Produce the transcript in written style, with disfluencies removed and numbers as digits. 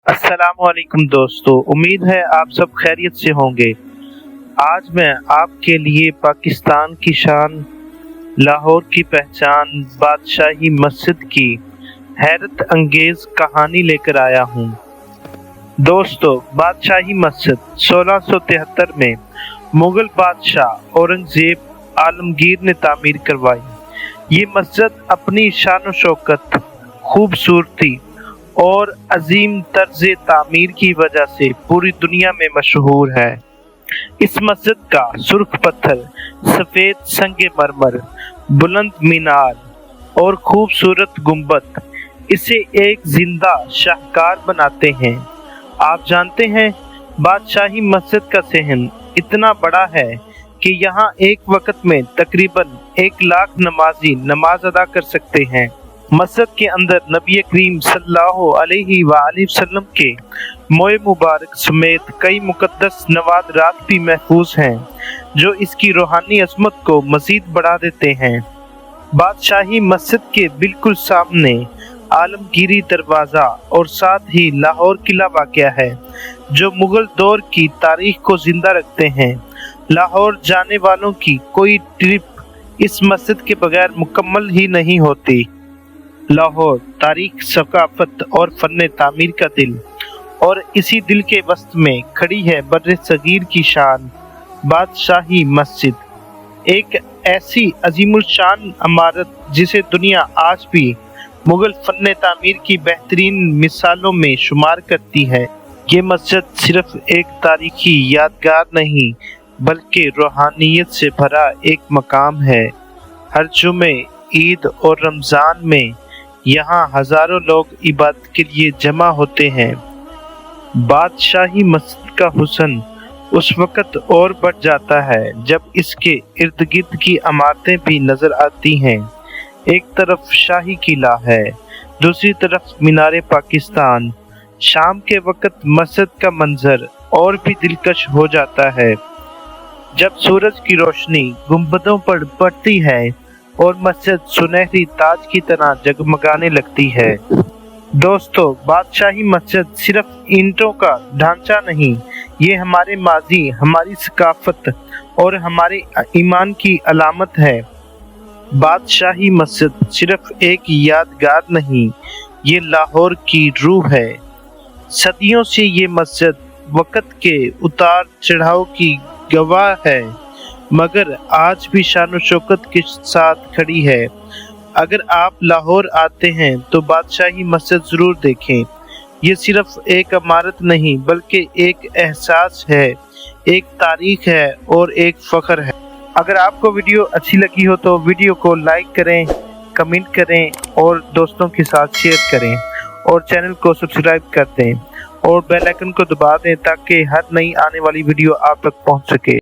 अस्सलाम वालेकुम दोस्तों, उम्मीद है आप सब खैरियत से होंगे। आज मैं आपके लिए पाकिस्तान की शान, लाहौर की पहचान, बादशाही मस्जिद की हैरत अंगेज कहानी लेकर आया हूँ। दोस्तों, बादशाही मस्जिद 1673 में मुगल बादशाह औरंगजेब आलमगीर ने तामीर करवाई। ये मस्जिद अपनी शान शौकत, खूबसूरती और अजीम तर्ज तामीर की वजह से पूरी दुनिया में मशहूर है। इस मस्जिद का सुर्ख पत्थर, सफ़ेद संगे मरमर, बुलंद मीनार और खूबसूरत गुंबद इसे एक जिंदा शाहकार बनाते हैं। आप जानते हैं, बादशाही मस्जिद का सहन इतना बड़ा है कि यहाँ एक वक्त में तकरीबन 1 लाख नमाजी नमाज अदा कर सकते हैं। मस्जिद के अंदर नबी करीम सल्लल्लाहु अलैहि वसल्लम के मोए मुबारक समेत कई मुकद्दस नवादरात भी महफूज हैं, जो इसकी रूहानी अजमत को मजीद बढ़ा देते हैं। बादशाही मस्जिद के बिल्कुल सामने आलमगीरी दरवाज़ा और साथ ही लाहौर किला वाक़या है, जो मुगल दौर की तारीख को जिंदा रखते हैं। लाहौर जाने वालों की कोई ट्रिप इस मस्जिद के बगैर मुकम्मल ही नहीं होती। लाहौर तारीख, सकाफत और फन तामीर का दिल, और इसी दिल के वसत में खड़ी है बर्रे सगीर की शान बादशाही मस्जिद, एक ऐसी अजीमुल शान इमारत जिसे दुनिया आज भी मुगल फन तामीर की बेहतरीन मिसालों में शुमार करती है। ये मस्जिद सिर्फ एक तारीखी यादगार नहीं, बल्कि रूहानियत से भरा एक मकाम है। हर जुमे, ईद और रमज़ान में यहाँ हजारों लोग इबादत के लिए जमा होते हैं। बादशाही मस्जिद का हुस्न उस वक़्त और बढ़ जाता है जब इसके इर्द गिर्द की इमारतें भी नज़र आती हैं। एक तरफ शाही किला है, दूसरी तरफ मीनारे पाकिस्तान। शाम के वक़्त मस्जिद का मंजर और भी दिलकश हो जाता है, जब सूरज की रोशनी गुंबदों पर पड़ती है और मस्जिद सुनहरी ताज की तरह जगमगाने लगती है। दोस्तों, बादशाही मस्जिद सिर्फ ईंटों का ढांचा नहीं, ये हमारे माजी, हमारी सकाफत और हमारे ईमान की अलामत है। बादशाही मस्जिद सिर्फ एक यादगार नहीं, ये लाहौर की रूह है। सदियों से ये मस्जिद वक़्त के उतार चढ़ाव की गवाह है, मगर आज भी शान शौकत के साथ खड़ी है। अगर आप लाहौर आते हैं तो बादशाही मस्जिद ज़रूर देखें। ये सिर्फ एक इमारत नहीं, बल्कि एक एहसास है, एक तारीख है और एक फ़ख्र है। अगर आपको वीडियो अच्छी लगी हो तो वीडियो को लाइक करें, कमेंट करें और दोस्तों के साथ शेयर करें, और चैनल को सब्सक्राइब कर दें और बेल आइकन को दबा दें ताकि हर नई आने वाली वीडियो आप तक पहुंच सके।